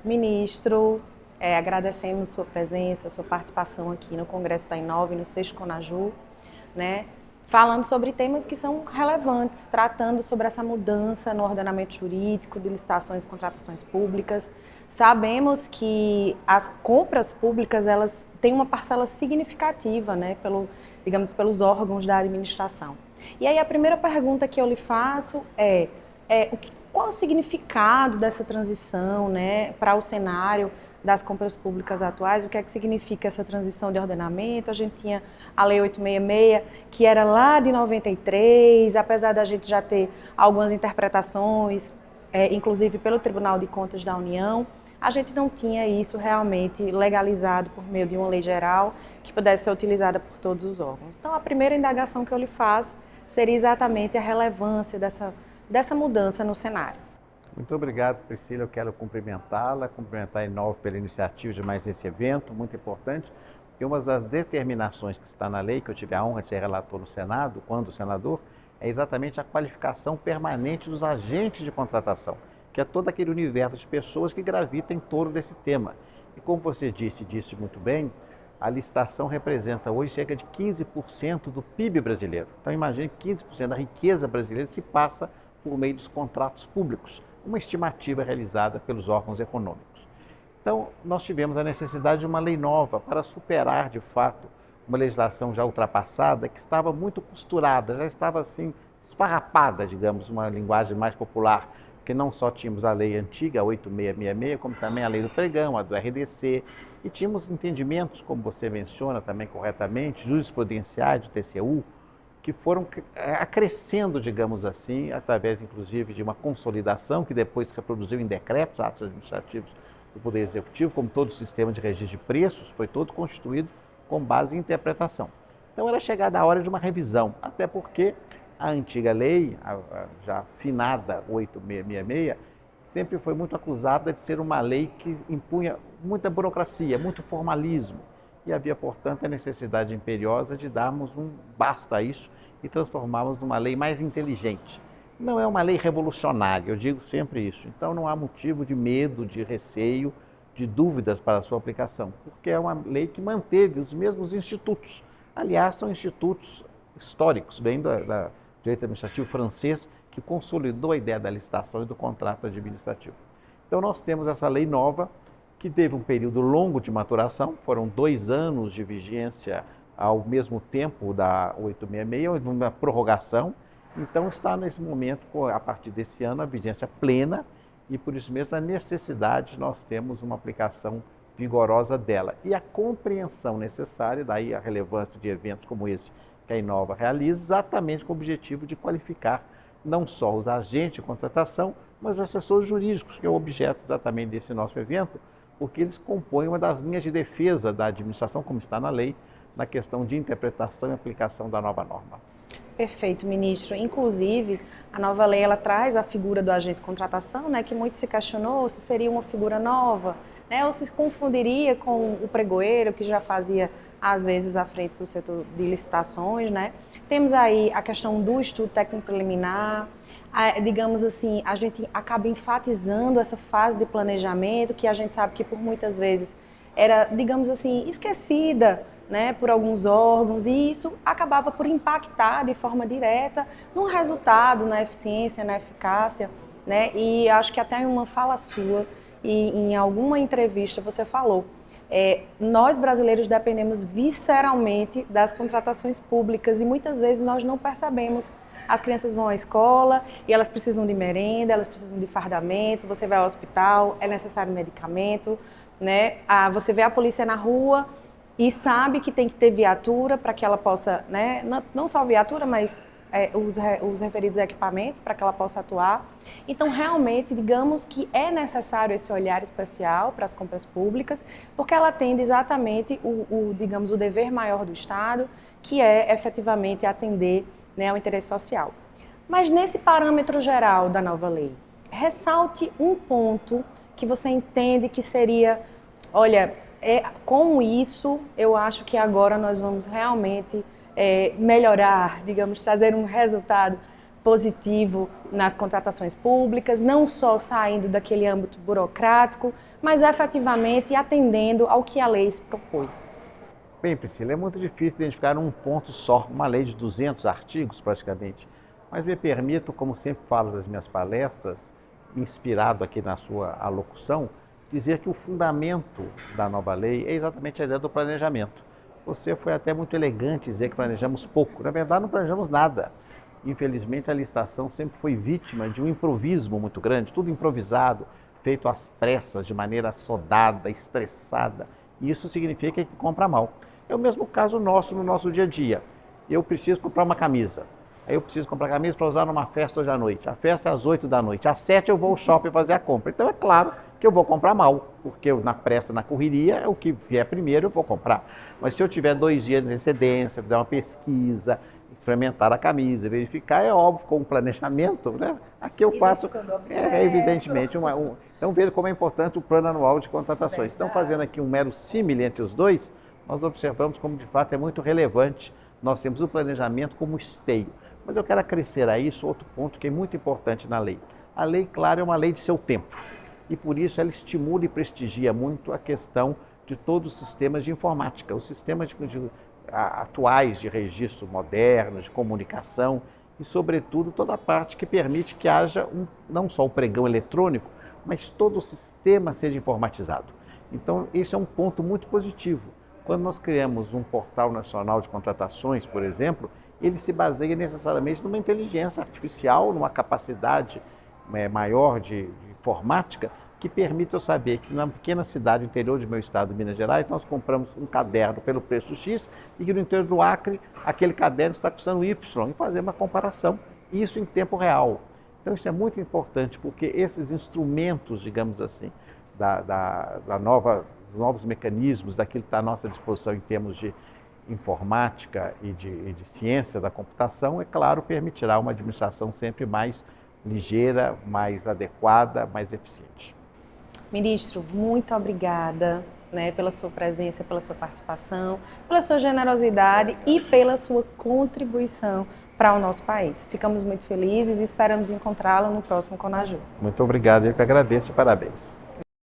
Ministro, agradecemos sua presença, sua participação aqui no Congresso da Inova e no Sexto Conaju, né? Falando sobre temas que são relevantes, tratando sobre essa mudança no ordenamento jurídico de licitações e contratações públicas. Sabemos que as compras públicas, elas têm uma parcela significativa, né, pelos órgãos da administração. E aí a primeira pergunta que eu lhe faço qual o significado dessa transição, né, para o cenário das compras públicas atuais? O que é que significa essa transição de ordenamento? A gente tinha a Lei 866, que era lá de 93, apesar da gente já ter algumas interpretações, inclusive pelo Tribunal de Contas da União, a gente não tinha isso realmente legalizado por meio de uma lei geral que pudesse ser utilizada por todos os órgãos. Então, a primeira indagação que eu lhe faço seria exatamente a relevância dessa mudança no cenário. Muito obrigado, Priscila. Eu quero cumprimentar a Inova pela iniciativa de mais esse evento, muito importante, porque uma das determinações que está na lei, que eu tive a honra de ser relator no Senado, quando senador, é exatamente a qualificação permanente dos agentes de contratação, que é todo aquele universo de pessoas que gravitam em torno desse tema. E como você disse muito bem, a licitação representa hoje cerca de 15% do PIB brasileiro. Então imagine que 15% da riqueza brasileira se passa por meio dos contratos públicos, uma estimativa realizada pelos órgãos econômicos. Então, nós tivemos a necessidade de uma lei nova para superar, de fato, uma legislação já ultrapassada, que estava muito costurada, já estava assim, esfarrapada, digamos, uma linguagem mais popular, porque não só tínhamos a lei antiga, a 8666, como também a lei do pregão, a do RDC, e tínhamos entendimentos, como você menciona também corretamente, jurisprudenciais do TCU, que foram acrescendo, digamos assim, através inclusive de uma consolidação que depois se reproduziu em decretos, atos administrativos do Poder Executivo, como todo o sistema de registro de preços, foi todo constituído com base em interpretação. Então era chegada a hora de uma revisão, até porque a antiga lei, já finada 8666, sempre foi muito acusada de ser uma lei que impunha muita burocracia, muito formalismo. E havia, portanto, a necessidade imperiosa de darmos um basta a isso e transformarmos numa lei mais inteligente. Não é uma lei revolucionária, eu digo sempre isso. Então não há motivo de medo, de receio, de dúvidas para a sua aplicação, porque é uma lei que manteve os mesmos institutos. Aliás, são institutos históricos, vem do direito administrativo francês, que consolidou a ideia da licitação e do contrato administrativo. Então nós temos essa lei nova, que teve um período longo de maturação, foram 2 anos de vigência ao mesmo tempo da 866, uma prorrogação. Então está nesse momento, a partir desse ano, a vigência plena e por isso mesmo a necessidade de nós termos uma aplicação vigorosa dela. E a compreensão necessária, daí a relevância de eventos como esse que a Inova realiza, exatamente com o objetivo de qualificar não só os agentes de contratação, mas os assessores jurídicos, que é o objeto exatamente desse nosso evento, porque eles compõem uma das linhas de defesa da administração, como está na lei, na questão de interpretação e aplicação da nova norma. Perfeito, ministro. Inclusive, a nova lei ela traz a figura do agente de contratação, né, que muito se questionou se seria uma figura nova, né, ou se confundiria com o pregoeiro, que já fazia, às vezes, à frente do setor de licitações, né. Temos aí a questão do estudo técnico preliminar, digamos assim, a gente acaba enfatizando essa fase de planejamento, que a gente sabe que por muitas vezes era, digamos assim, esquecida, né, por alguns órgãos, e isso acabava por impactar de forma direta no resultado, na eficiência, na eficácia, né, e acho que até em uma fala sua e em alguma entrevista você falou, nós brasileiros dependemos visceralmente das contratações públicas e muitas vezes nós não percebemos. As crianças vão à escola e elas precisam de merenda, elas precisam de fardamento, você vai ao hospital, é necessário medicamento, né? Você vê a polícia na rua e sabe que tem que ter viatura para que ela possa, né? Não só viatura, mas os referidos equipamentos para que ela possa atuar. Então, realmente, digamos que é necessário esse olhar especial para as compras públicas, porque ela atende exatamente digamos, o dever maior do Estado, que é efetivamente atender, né, ao interesse social. Mas nesse parâmetro geral da nova lei, ressalte um ponto que você entende que seria, olha, com isso eu acho que agora nós vamos realmente melhorar, digamos, trazer um resultado positivo nas contratações públicas, não só saindo daquele âmbito burocrático, mas efetivamente atendendo ao que a lei se propôs. Bem, Priscila, é muito difícil identificar um ponto só, uma lei de 200 artigos praticamente, mas me permito, como sempre falo das minhas palestras, inspirado aqui na sua alocução, dizer que o fundamento da nova lei é exatamente a ideia do planejamento. Você foi até muito elegante dizer que planejamos pouco. Na verdade, não planejamos nada. Infelizmente, a licitação sempre foi vítima de um improviso muito grande, tudo improvisado, feito às pressas, de maneira assodada, estressada. E isso significa que compra mal. É o mesmo caso nosso no nosso dia a dia. Eu preciso comprar uma camisa. Aí eu preciso comprar camisa para usar numa festa hoje à noite. A festa é às 8 da noite. Às 7 eu vou ao shopping fazer a compra. Então é claro que eu vou comprar mal, porque eu, na pressa, na correria, é o que vier primeiro eu vou comprar. Mas se eu tiver 2 dias de antecedência, fizer uma pesquisa, experimentar a camisa, verificar, é óbvio, com o planejamento, né? Aqui eu faço, evidentemente, então veja como é importante o plano anual de contratações. Então, fazendo aqui um mero símile entre os dois, nós observamos como de fato é muito relevante nós temos o planejamento como esteio. Mas eu quero acrescer a isso outro ponto que é muito importante na lei. A lei, claro, é uma lei de seu tempo e por isso ela estimula e prestigia muito a questão de todos os sistemas de informática, os sistemas atuais de registro moderno, de comunicação e, sobretudo, toda a parte que permite que haja não só o pregão eletrônico, mas todo o sistema seja informatizado. Então, esse é um ponto muito positivo. Quando nós criamos um portal nacional de contratações, por exemplo, ele se baseia necessariamente numa inteligência artificial, numa capacidade maior de informática, que permite eu saber que na pequena cidade interior do meu estado, Minas Gerais, nós compramos um caderno pelo preço X e que no interior do Acre aquele caderno está custando Y e fazer uma comparação, isso em tempo real. Então isso é muito importante porque esses instrumentos, digamos assim, dos novos mecanismos, daquilo que está à nossa disposição em termos de informática e de ciência da computação, é claro, permitirá uma administração sempre mais ligeira, mais adequada, mais eficiente. Ministro, muito obrigada, pela sua presença, pela sua participação, pela sua generosidade e pela sua contribuição para o nosso país. Ficamos muito felizes e esperamos encontrá-la no próximo CONAJU. Muito obrigado, eu que agradeço e parabéns.